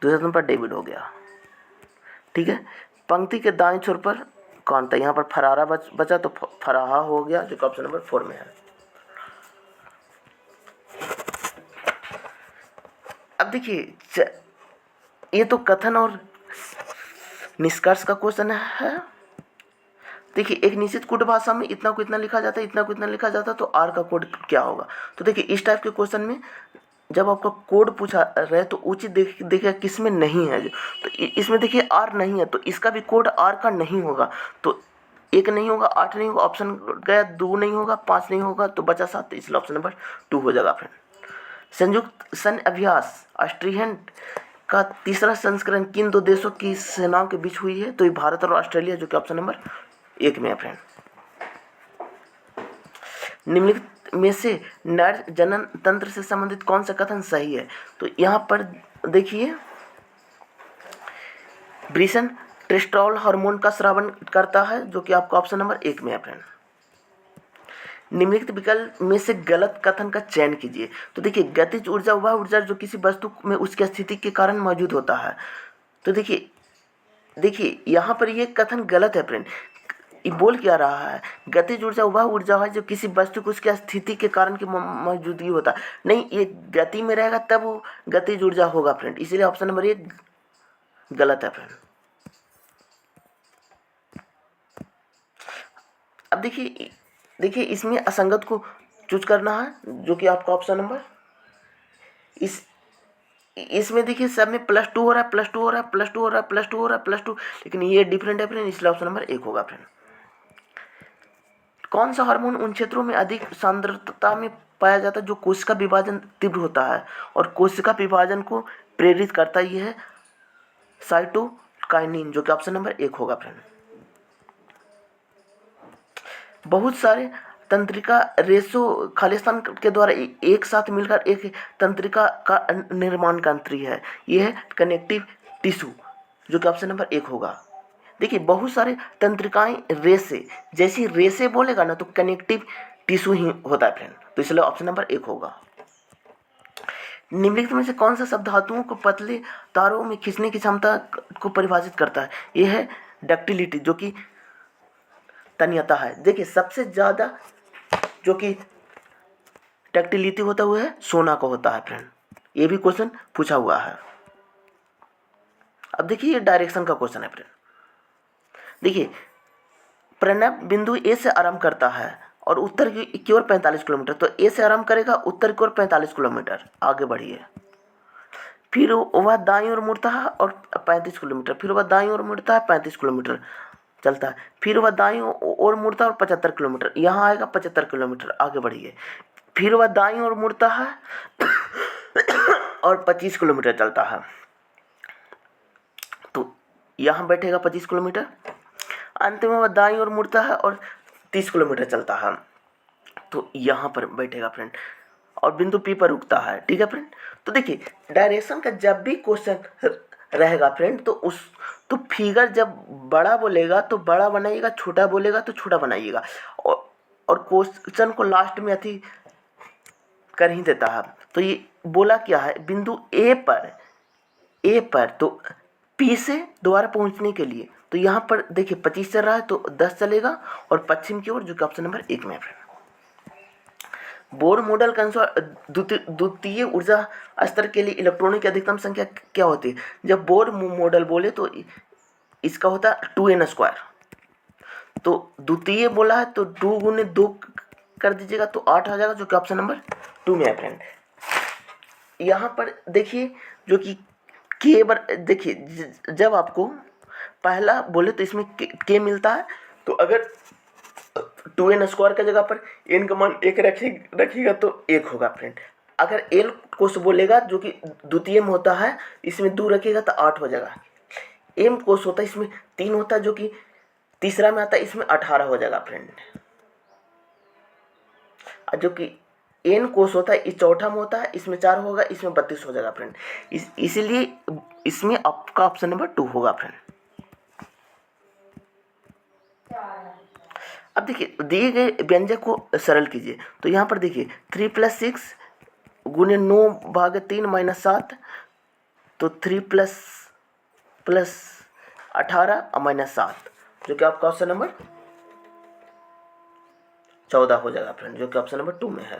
Speaker 1: दूसरे स्थान पर डेविड हो गया। ठीक है, पंक्ति के दाईं छोर पर कौन था? यहाँ पर फरारा बचा तो फराहा हो गया, जो ऑप्शन नंबर 4 में है। अब देखिए, ये तो कथन और निष्कर्ष का क्वेश्चन है। देखिए, एक निश्चित कोड भाषा में इतना को इतना लिखा जाता है, इतना को इतना लिखा जाता है, तो आर का कोड क्या होगा? तो देखिए, इस टाइप के क्वेश्चन में जब आपका कोड पूछा रहे तो उचित देखिए किस में नहीं है। तो इसमें देखिए आर नहीं है, तो इसका भी कोड आर का नहीं होगा। तो 1 नहीं होगा, 8 नहीं होगा, ऑप्शन गया 2 नहीं होगा, 5 नहीं होगा, तो बचा 7, इसलिए ऑप्शन नंबर 2 हो जाएगा फ्रेंड। संयुक्त सैन्य अभ्यास ऑस्ट्रियन का तीसरा संस्करण किन 2 देशों की सेनाओं के बीच हुई है? तो ये भारत और ऑस्ट्रेलिया, जो कि ऑप्शन नंबर 1 में है फ्रेंड। निम्नलिखित में से नर जनन तंत्र से संबंधित कौन सा कथन सही है? तो यहाँ पर देखिए, ब्रिसन टेस्टोस्टेरोन हार्मोन का स्रावन करता है, जो कि आपका ऑप्शन नंबर 1 में है फ्रेंड। निम्नलिखित विकल्प में से गलत कथन का चयन कीजिए। तो देखिए, गतिज ऊर्जा वह ऊर्जा जो किसी वस्तु में उसकी स्थिति के कारण मौजूद होता है। तो देखिए यहाँ पर ये कथन गलत है फ्रेंड। ये बोल क्या रहा है? गतिज ऊर्जा वह ऊर्जा है जो किसी वस्तु को उसकी स्थिति के कारण की मौजूदगी होता है। नहीं, ये गति में रहेगा तब वो गतिज ऊर्जा होगा फ्रेंड, इसलिए ऑप्शन नंबर 1 गलत है फ्रेंड। अब देखिए इसमें असंगत को चूज करना है, जो कि आपका ऑप्शन नंबर इसमें देखिए सब में +2 हो रहा है, +2 हो रहा है, +2 हो रहा है, +2 हो रहा है, +2, लेकिन ये डिफरेंट है फ्रेंड, इसलिए ऑप्शन नंबर 1 होगा फ्रेंड। कौन सा हार्मोन उन क्षेत्रों में अधिक सांद्रता में पाया जाता है जो कोशिका विभाजन तीव्र होता है और कोशिका विभाजन को प्रेरित करता है? ये है साइटोकाइनिन, जो कि ऑप्शन नंबर 1 होगा फ्रेंड। बहुत सारे तंत्रिका रेशो खालिस्तान के द्वारा एक साथ मिलकर एक तंत्रिका का निर्माण करती है। यह है कनेक्टिव टिश्यू, जो कि ऑप्शन नंबर 1 होगा। देखिए, बहुत सारे तंत्रिकाएं रेसे, जैसी रेसे बोलेगा ना तो कनेक्टिव टिश्यू ही होता है फ्रेंड, तो इसलिए ऑप्शन नंबर 1 होगा। निम्नलिखित में से कौन सा शब्द धातुओं को पतले तारों में खींचने की क्षमता को परिभाषित करता है? यह है डक्टिलिटी, जो कि तन्यता है। देखिए, सबसे ज़्यादा जो कि डक्टिलिटी होता हुआ है सोना का होता है फ्रेंड, ये भी क्वेश्चन पूछा हुआ है। अब देखिए, ये डायरेक्शन का क्वेश्चन है फ्रेंड। देखिए, प्रणव बिंदु ए से आरंभ करता है और उत्तर की ओर 45 किलोमीटर, तो ए से आरंभ करेगा, उत्तर की ओर 45 किलोमीटर आगे बढ़िए। फिर वह दाईं ओर मुड़ता है और 35 किलोमीटर, फिर वह दाईं ओर मुड़ता है, 35 किलोमीटर चलता है, फिर वह दाईं ओर मुड़ता है और 75 किलोमीटर, यहाँ आएगा 75 किलोमीटर आगे बढ़िए। फिर वह दाईं ओर मुड़ता है और 25 किलोमीटर चलता है, तो यहाँ बैठेगा 25 किलोमीटर। अंत में वह दाईं ओर मुड़ता है और 30 किलोमीटर चलता है, तो यहाँ पर बैठेगा फ्रेंड और बिंदु पी पर रुकता है। ठीक है फ्रेंड। तो देखिए, डायरेक्शन का जब भी क्वेश्चन रहेगा फ्रेंड, तो फिगर जब बड़ा बोलेगा तो बड़ा बनाइएगा, छोटा बोलेगा तो छोटा बनाइएगा, और क्वेश्चन को लास्ट में अति कर ही देता है। तो ये बोला क्या है? बिंदु ए पर तो पी से दोबारा पहुंचने के लिए, तो यहाँ पर देखिए 25 चल रहा है तो 10 चलेगा और पश्चिम की ओर, जो कि ऑप्शन नंबर 1 में है। बोर मॉडल के अनुसार द्वितीय ऊर्जा स्तर के लिए इलेक्ट्रॉनों की अधिकतम संख्या क्या होती है? जब बोर मॉडल बोले तो इसका होता है 2n², तो द्वितीय बोला है तो 2 × 2 कर दीजिएगा तो 8 आ जाएगा, जो कि ऑप्शन नंबर 2 में है फ्रेंड। यहाँ पर देखिए, जो कि देखिए जब आपको पहला बोले तो इसमें के मिलता है, तो अगर 2n² का जगह पर n का मान 1 रखिएगा तो 1 होगा फ्रेंड। अगर l कोश बोलेगा जो कि द्वितीय में होता है, इसमें 2 रखिएगा तो 8 हो जाएगा। m कोश होता है, इसमें 3 होता है जो कि तीसरा में आता है, इसमें 18 हो जाएगा फ्रेंड। जो कि एन कोस होता है, इस चौथा में होता है, इसमें 4 होगा, इसमें 32 हो जाएगा फ्रेंड। इसीलिए इसमें आपका ऑप्शन नंबर 2 होगा फ्रेंड। अब देखिए दिए गए व्यंजक को सरल कीजिए। तो यहाँ पर देखिए 3 + 6 गुने 9/3 - 7, तो 3 प्लस 18 और -7, जो कि आपका ऑप्शन नंबर 14 हो जाएगा फ्रेंड, जो कि ऑप्शन नंबर 2 में है।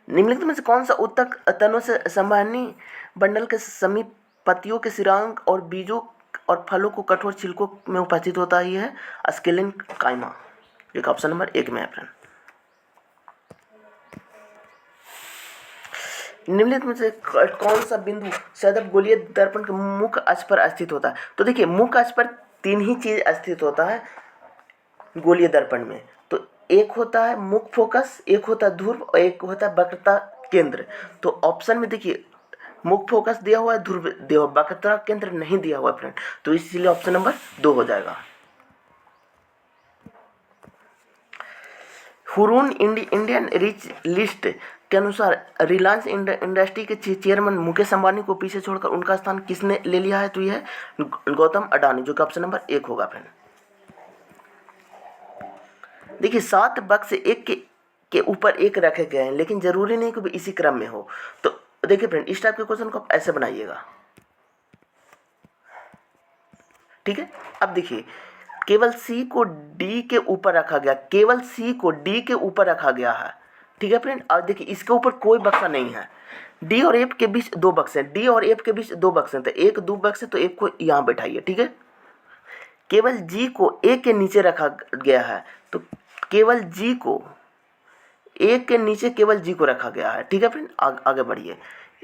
Speaker 1: निम्नलिखित में से कौन सा ऊतक तनों से संवहनी बंडल के समीप पत्तियों के सिरांक और बीजों और फलों को कठोर छिलकों में उपस्थित होता ही है? स्केलिन काइमा, जो कि ऑप्शन नंबर 1 में है फ्रेंड। निम्नलिखित में से कौन सा बिंदु सदैव गोलीय दर्पण के मुख्य अक्ष पर स्थित होता है? तो देखिए मुख्य अक्ष पर 3 ही चीज स्थित होता है गोलीय दर्पण में। तो एक होता है मुख्य फोकस, एक होता है ध्रुव और एक होता है वक्रता केंद्र। तो ऑप्शन में देखिए मुख्य फोकस दिया हुआ है, ध्रुव दिया हुआ, वक्रता केंद्र नहीं दिया हुआ फ्रेंड, तो इसीलिए ऑप्शन नंबर 2 हो जाएगा। हुरून इंडियन रिच लिस्ट के अनुसार रिलायंस इंडस्ट्री के चेयरमैन मुकेश अंबानी को पीछे छोड़कर उनका स्थान किसने ले लिया है? तो यह है गौतम अडानी, जो कि ऑप्शन नंबर 1 होगा फ्रेंड। देखिए 7 बक्स एक के ऊपर एक रखे गए हैं, लेकिन जरूरी नहीं कि इसी क्रम में हो। तो देखिए फ्रेंड इस टाइप के क्वेश्चन को आप ऐसे बनाइएगा, ठीक है। अब देखिए केवल सी को डी के ऊपर रखा गया, केवल सी को डी के ऊपर रखा गया है, ठीक है फ्रेंड। और देखिए इसके ऊपर कोई बक्सा नहीं है, डी और एफ के बीच 2 बक्से हैं, डी और एफ के बीच 2 बक्से हैं, तो एक 2 बक्से, तो एक को यहाँ बैठाइए, ठीक है। केवल जी को ए के नीचे रखा गया है, तो केवल जी को ए के नीचे केवल जी को रखा गया है, ठीक है फ्रेंड। आगे बढ़िए।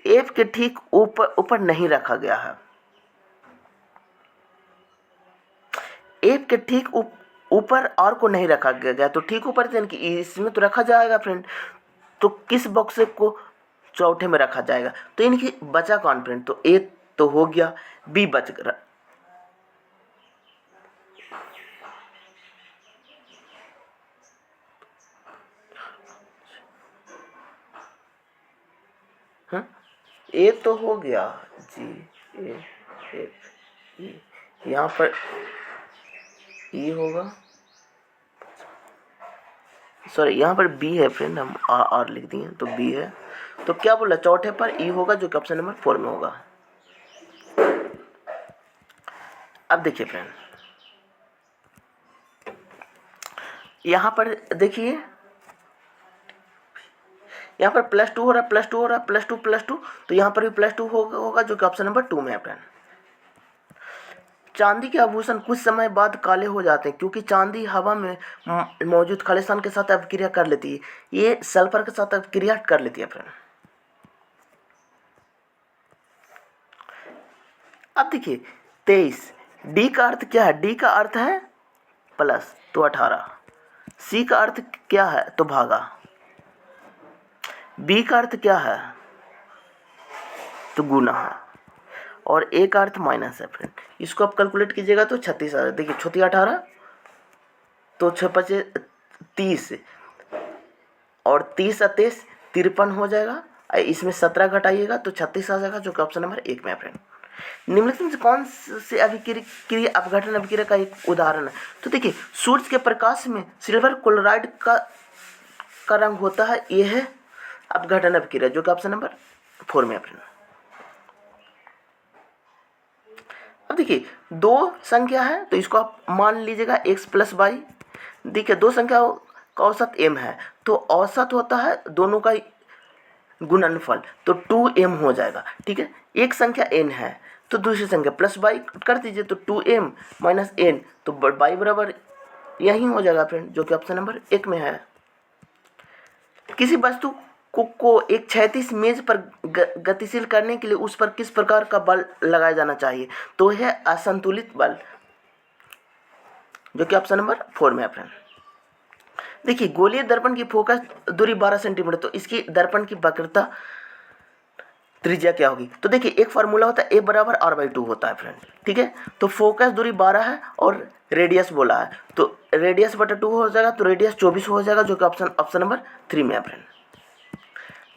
Speaker 1: एफ के ठीक ऊपर नहीं रखा गया है, एफ के ठीक ऊपर आर को नहीं रखा गया, तो ठीक ऊपर यानी कि इसमें तो रखा जाएगा फ्रेंड। तो किस बॉक्स को चौथे में रखा जाएगा? तो इनकी बचा कौन फ्रेंड? तो ए तो हो गया, बी बच गया, ए तो हो गया जी, ए एफ ई, यहाँ पर ई होगा, सॉरी यहाँ पर बी है फ्रेंड, हम आर लिख दिए तो बी है। तो क्या बोला चौथे पर ई होगा, जो कि ऑप्शन नंबर 4 में होगा। अब देखिए फ्रेंड यहाँ पर देखिए, यहाँ पर +2 हो रहा है, +2 हो रहा है, +2, तो यहाँ पर भी +2 होगा, जो कि ऑप्शन नंबर 2 में है फ्रेंड। चांदी के आभूषण कुछ समय बाद काले हो जाते हैं क्योंकि चांदी हवा में मौजूद खालिस्तान के साथ अभिक्रिया कर लेती है, ये सल्फर के साथ अभिक्रिया कर लेती है फ्रेंड। अब देखिए 23, डी का अर्थ क्या है? डी का अर्थ है प्लस, तो 18। सी का अर्थ क्या है? तो भागा। बी का अर्थ क्या है? तो गुना है। और ए का अर्थ माइनस है फ्रेंड। इसको आप कैलकुलेट कीजिएगा तो 36 आ जाए। देखिए 36 18, तो 6 5 30 और 30 27 53 हो जाएगा। इसमें 17 घटाइएगा तो 36 आ जाएगा, जो कि ऑप्शन नंबर 1 में है फ्रेंड। निम्नलिखित में से कौन से अभिक्रिया अपघटन अभिक्रिया का एक उदाहरण है? तो देखिए सूर्य के प्रकाश में सिल्वर क्लोराइड का रंग होता है, यह है अपघटन अभिक्रिया, जो कि ऑप्शन नंबर 4 में है फ्रेंड। अब देखिए 2 संख्या है, तो इसको आप मान लीजिएगा x + y। देखिए 2 संख्या का औसत m है, तो औसत होता है दोनों का गुणनफल, तो 2m हो जाएगा, ठीक है। एक संख्या n है, तो दूसरी संख्या +y कर दीजिए, तो 2m - n, तो y बराबर यही हो जाएगा फ्रेंड, जो कि ऑप्शन नंबर 1 में है। किसी वस्तु को एक क्षैतिज मेज पर गतिशील करने के लिए उस पर किस प्रकार का बल लगाया जाना चाहिए? तो है असंतुलित बल, जो कि ऑप्शन नंबर 4 में है फ्रेंड। देखिए गोलीय दर्पण की फोकस दूरी 12 सेंटीमीटर, तो इसकी दर्पण की वक्रता त्रिज्या क्या होगी। तो देखिए एक फार्मूला होता है ए बराबर r/2 होता है फ्रेंड, ठीक है। तो फोकस दूरी 12 है और रेडियस बोला है, तो रेडियस बटा 2 हो जाएगा, तो रेडियस 24 हो जाएगा, जो कि ऑप्शन नंबर 3 में है फ्रेंड।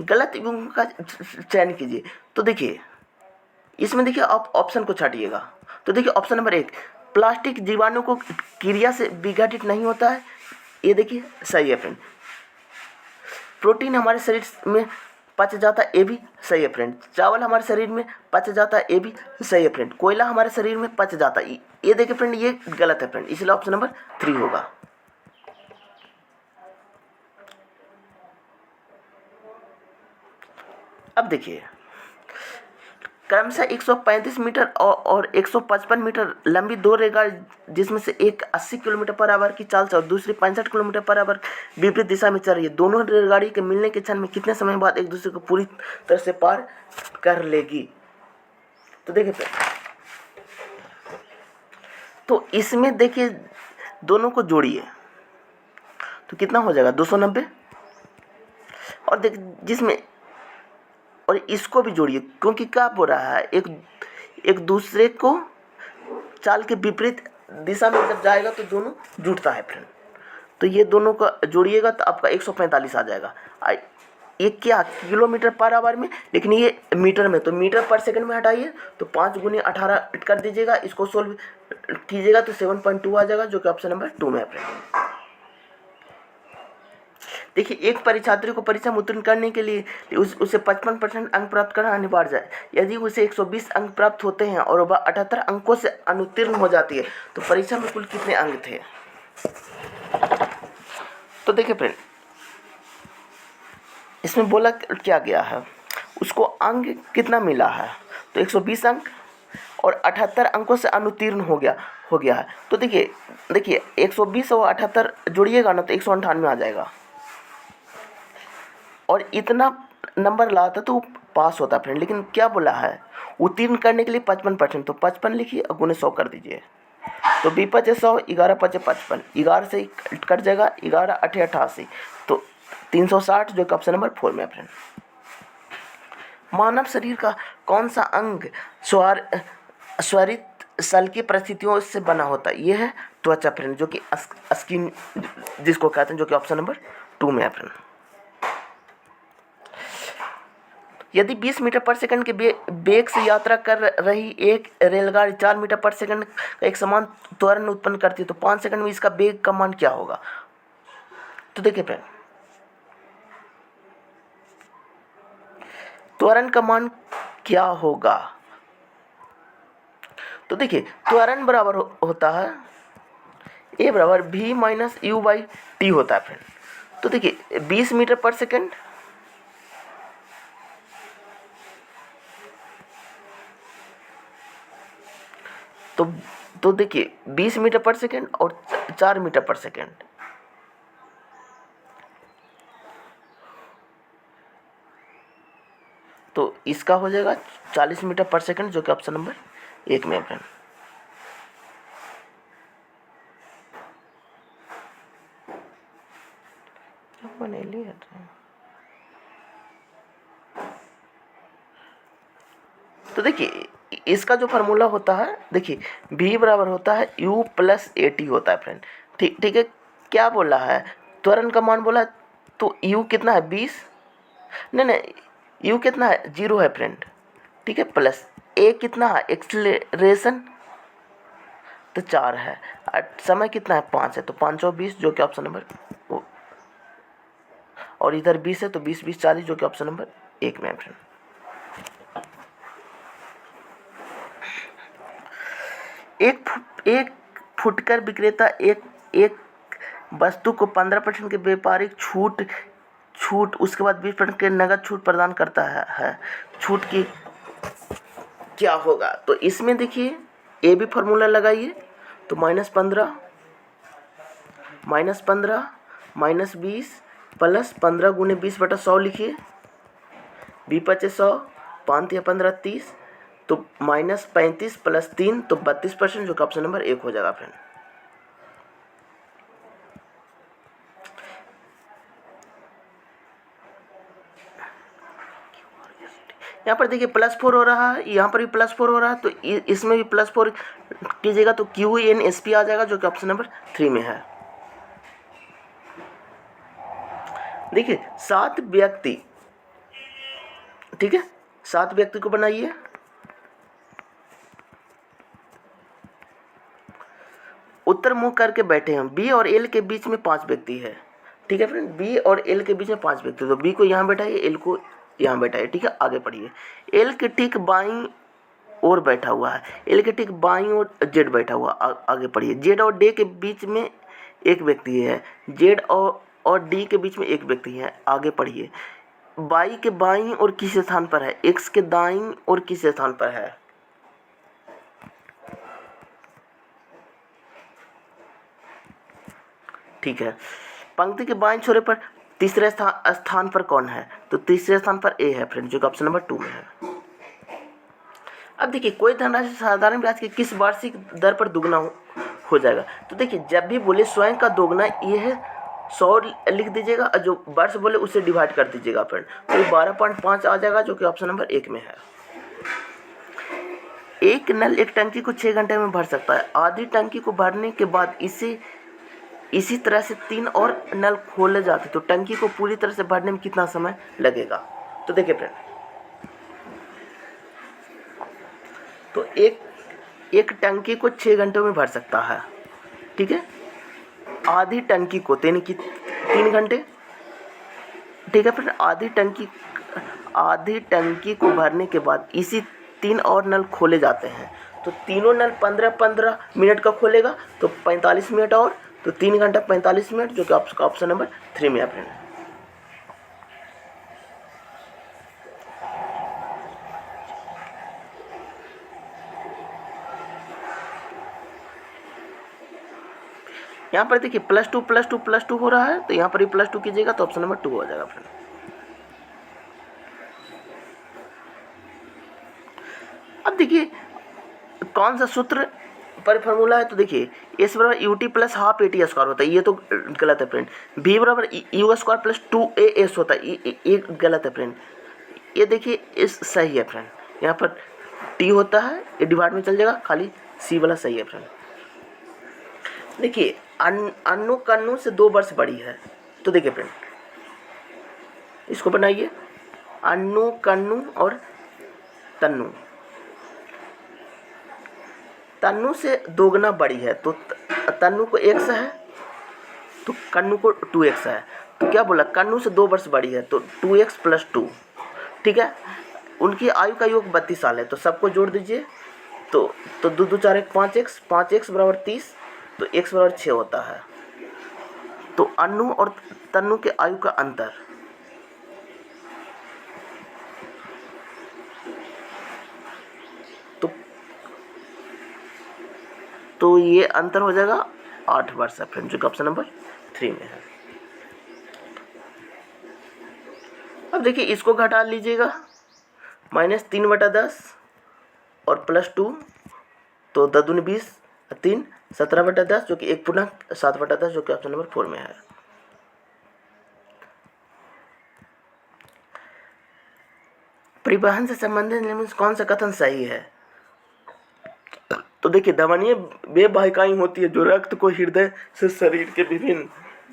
Speaker 1: गलत युग्म का चयन कीजिए। तो देखिए इसमें देखिए आप ऑप्शन को छाटिएगा। तो देखिए ऑप्शन नंबर 1, प्लास्टिक जीवाणु को क्रिया से विघटित नहीं होता है, ये देखिए सही है फ्रेंड। प्रोटीन हमारे शरीर में पच जाता है, ये भी सही है फ्रेंड। चावल हमारे शरीर में पच जाता है, ये भी सही है फ्रेंड। कोयला हमारे शरीर में पच जाता है, ये देखिए फ्रेंड ये गलत है फ्रेंड, इसलिए ऑप्शन नंबर 3 होगा। अब देखिए क्रमशः 135 मीटर और 155 मीटर लंबी दो रेलगाड़ी, जिसमें से एक 80 किलोमीटर पर आवर की चाल से और दूसरी 65 किलोमीटर पर आवर विपरीत दिशा में चल रही है, दोनों रेलगाड़ी के मिलने के क्षण में कितने समय बाद एक दूसरे को पूरी तरह से पार कर लेगी। तो देखिए तो इसमें देखिए दोनों को जोड़िए तो कितना हो जाएगा 290, और देख जिसमें और इसको भी जोड़िए, क्योंकि क्या बोल रहा है एक दूसरे को चाल के विपरीत दिशा में जब जाएगा तो दोनों जुड़ता है फ्रेंड। तो ये दोनों को जोड़िएगा तो आपका 145 आ जाएगा। ये क्या किलोमीटर पर आवर में, लेकिन ये मीटर में, तो मीटर पर सेकंड में हटाइए तो 5 × 18 कर दीजिएगा, इसको सोल्व कीजिएगा तो 7.2 आ जाएगा, जो कि ऑप्शन नंबर 2 में है फ्रेंड। देखिए एक परीक्षार्थी को परीक्षा में उत्तीर्ण करने के लिए उसे 55% अंक प्राप्त करना अनिवार्य है। यदि उसे 120 अंक प्राप्त होते हैं और वह 78 अंकों से अनुत्तीर्ण हो जाती है तो परीक्षा में कुल कितने अंक थे। तो देखिए फ्रेंड इसमें बोला क्या गया है, उसको अंक कितना मिला है, तो 120 अंक और 78 अंकों से अनुत्तीर्ण हो गया है। तो देखिए 120 और 78 जोड़िएगा ना तो 198 आ जाएगा, और इतना नंबर लाता तो पास होता फ्रेंड। लेकिन क्या बोला है उत्तीर्ण करने के लिए 55%, तो 55 लिखिए और गुने 100 कर दीजिए, तो 20 × 100 11 × 5 = 55, 11 से कट जाएगा, 11 × 8 = 88, तो 360, जो कि ऑप्शन नंबर 4 में है फ्रेंड। मानव शरीर का कौन सा अंग स्वरित सल की परिस्थितियों से बना होता है, यह है त्वचा फ्रेंड, जो कि स्किन जिसको कहते हैं, जो कि ऑप्शन नंबर 2 में है फ्रेंड। यदि 20 मीटर पर सेकंड के वेग से यात्रा कर रही एक रेलगाड़ी 4 मीटर पर सेकंड का एक समान त्वरण उत्पन्न करती है तो 5 सेकंड में इसका वेग का मान क्या होगा। तो देखिए फ्रेंड त्वरण का मान क्या होगा, तो देखिए त्वरण बराबर होता है a बराबर v - u/t होता है फ्रेंड। तो देखिए 20 मीटर पर सेकंड तो देखिए 20 मीटर पर सेकंड और 4 मीटर पर सेकंड, तो इसका हो जाएगा 40 मीटर पर सेकंड, जो कि ऑप्शन नंबर 1 में है फ्रेंड। तो देखिए इसका जो फार्मूला होता है, देखिए v बराबर होता है u + at होता है फ्रेंड। ठीक है, क्या बोला है त्वरण का मान बोला, तो u कितना है 20, नहीं u कितना है 0 है फ्रेंड, ठीक है, प्लस a कितना है एक्सीलरेशन तो 4 है, समय कितना है 5 है, तो 520, जो कि ऑप्शन नंबर, और इधर 20 है तो 20 × 20 = 40, जो कि ऑप्शन नंबर 1 में है फ्रेंड। एक फुटकर विक्रेता एक वस्तु को 15% के व्यापारिक छूट उसके बाद 20% के नगद छूट प्रदान करता है। छूट की क्या होगा, तो इसमें देखिए ए भी फार्मूला लगाइए, तो -15 -20 + 15 × 20/100 लिखिए, 20 × 100 5 × 15 = 30, तो -35 + 3 तो 32%, जो कि ऑप्शन नंबर 1 हो जाएगा फ्रेंड। यहाँ पर देखिए +4 हो रहा है, यहाँ पर भी +4 हो रहा है, तो इसमें भी +4 कीजिएगा तो QNSP आ जाएगा, जो कि ऑप्शन नंबर 3 में है। देखिए 7 व्यक्ति, ठीक है, 7 व्यक्ति को बनाइए। उत्तर मुख करके बैठे हैं। बी और एल के बीच में 5 व्यक्ति है, ठीक है फ्रेंड। बी और एल के बीच में 5 व्यक्ति, तो बी को यहाँ बैठाइए, एल को यहाँ बैठाइए, ठीक है। आगे पढ़िए। एल के ठीक बाईं ओर बैठा हुआ है, एल के ठीक बाईं ओर जेड बैठा हुआ। आगे पढ़िए। जेड और डी के बीच में एक व्यक्ति है, जेड और डी के बीच में एक व्यक्ति है। आगे पढ़िए। बाई के बाईं और किस स्थान पर है, एक्स के दाईं और किस स्थान पर है। ठीक है। पंक्ति के बाएं छोरे पर तीसरे स्थान पर कौन है, तो तीसरे स्थान पर ए है फ्रेंड, जो कि ऑप्शन नंबर 2 में है। अब देखिए कोई धनराशि साधारण ब्याज की किस वार्षिक दर पर दुगना हो जाएगा। तो देखिए जब भी बोले स्वयं का दोगुना, ये है 100 लिख दीजिएगा, और जो वर्ष बोले उससे डिवाइड कर दीजिएगा फ्रेंड, तो ये 12.5 आ जाएगा, जो कि ऑप्शन नंबर 1 में है। एक नल एक टंकी को 6 घंटे में भर सकता है। आधी टंकी को भरने के बाद इसी तरह से 3 और नल खोले जाते, तो टंकी को पूरी तरह से भरने में कितना समय लगेगा। तो देखिए फ्रेंड, तो एक टंकी को 6 घंटों में भर सकता है, ठीक है। आधी टंकी को 3 घंटे, ठीक है फ्रेंड। आधी टंकी को भरने के बाद इसी 3 और नल खोले जाते हैं, तो तीनों नल 15-15 मिनट का खोलेगा, तो 45 मिनट और, तो 3 घंटा 45 मिनट, जो कि आपका ऑप्शन नंबर 3 में है फ्रेंड। यहाँ पर देखिए +2 हो रहा है, तो यहाँ पर भी +2 कीजिएगा तो ऑप्शन नंबर 2 हो जाएगा फ्रेंड। अब देखिए कौन सा सूत्र पर फॉर्मूला है, तो देखिए S बराबर UT plus half AT square होता है, ये तो गलत है फ्रेंड। B बराबर U स्क्वायर प्लस 2AS होता है, ये गलत है फ्रेंड। ये देखिए इस सही है फ्रेंड, यहाँ पर T होता है, ये डिवाइड में चल जाएगा, खाली C वाला सही है फ्रेंड। देखिए अन्नू कन्नू से 2 वर्ष बड़ी है, तो देखिए फ्रेंड इसको बनाइए। अन्नू कन्नू और तन्नू से दोगुना बड़ी है, तो तन्नू को x है, तो कन्नू को 2x है। तो क्या बोला, कन्नू से 2 वर्ष बड़ी है, तो 2x + 2, ठीक है। उनकी आयु का योग 32 साल है, तो सबको जोड़ दीजिए, तो 2 2 4 1 5x, 5x बराबर 30, तो x बराबर 6 होता है। तो अन्नू और तन्नू के आयु का अंतर, तो ये अंतर हो जाएगा 8 वर्ष है फ्रेंड, जो कि ऑप्शन नंबर 3 में है। अब देखिए इसको घटा लीजिएगा, -3/10 और +2, तो 2 दूनी 20, 3 17/10, जो कि 1 पूर्णांक 7/10, जो कि ऑप्शन नंबर 4 में है। परिवहन से संबंधित निम्न में कौन सा कथन सही है। तो देखिए धमनियाँ वे वाहिकाएं होती है जो रक्त को हृदय से शरीर के विभिन्न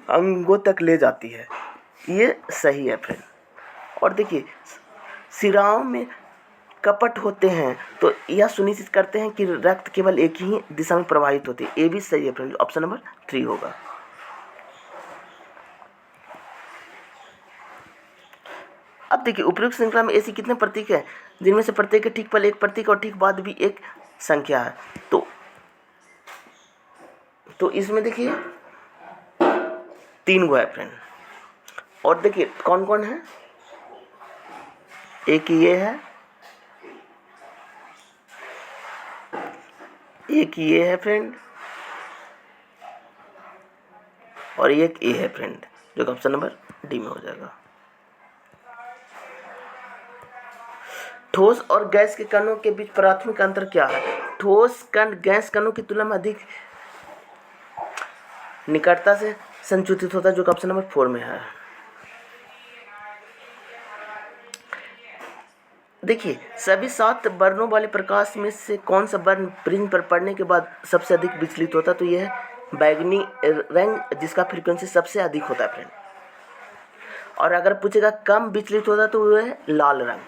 Speaker 1: अंगों तक ले जाती है, ये सही है फ्रेंड। और देखिए शिराओं में कपट होते हैं, तो यह सुनिश्चित करते हैं कि रक्त केवल एक ही दिशा में प्रवाहित होती है, ये भी सही है फ्रेंड, ऑप्शन नंबर 3 होगा। अब देखिए उपयुक्त श्रृंखला में ऐसी कितने प्रतीक हैं जिनमें से प्रत्येक के ठीक पहले एक प्रतीक और ठीक बाद भी एक संख्या है। तो इसमें देखिए 3 गो है फ्रेंड, और देखिए कौन कौन है, एक ये है, एक ये है फ्रेंड, और एक ए है फ्रेंड, जो कि ऑप्शन नंबर डी में हो जाएगा। ठोस और गैस के कणों के बीच प्राथमिक अंतर क्या है। ठोस कण गैस कणों की तुलना में अधिक निकटता से संचुतित होता है, जो कि ऑप्शन नंबर 4 में है। देखिए, सभी 7 वर्णों वाले प्रकाश में से कौन सा वर्ण प्रिज्म पर पड़ने के बाद सबसे अधिक विचलित होता है? तो यह है बैंगनी रंग, जिसका फ्रीक्वेंसी सबसे अधिक होता है फ्रेंड। और अगर पूछेगा कम विचलित होता है तो वह है लाल रंग।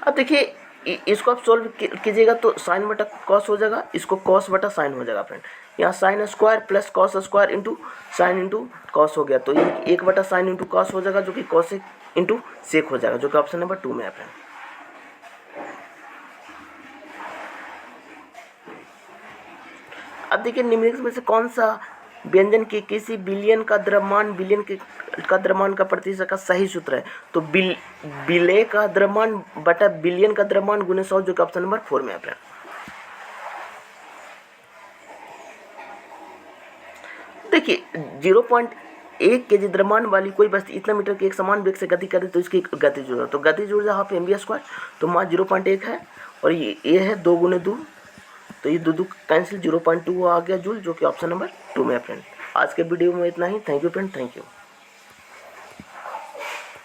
Speaker 1: अब देखिए, इसको आप सोल्व कीजिएगा तो साइन बटा कॉस हो जाएगा, इसको कॉस बटा साइन हो जाएगा फ्रेंड। यहाँ sine square plus cos square into sine into cos हो गया, तो ये 1 बटा साइन इंटू कॉस हो जाएगा, जो कि कॉस इंटू सेक हो जाएगा, जो कि ऑप्शन नंबर 2 में है फ्रेंड। अब देखिए, निम्नलिखित में से कौन सा व्यंजन के किसी बिलियन का द्रव्यमान का प्रतिशत का सही सूत्र है? तो बिले का द्रव्यमान बटा बिलियन का द्रव्यमान गुने 100, जो कि ऑप्शन नंबर 4 में है फ्रेंड। देखिए, 0.1 kg द्रव्यमान वाली कोई वस्तु इतना मीटर के एक समान वेग से गति करे तो इसकी गतिज ऊर्जा, तो गतिज ऊर्जा हाफ mv², तो मास 0.1 है और ये है 2 गुने 2, तो ये 2 कैंसिल, 0.2 आ गया जूल, जो कि ऑप्शन नंबर 2 में है फ्रेंड। आज के वीडियो में इतना ही। Thank you friend, thank you.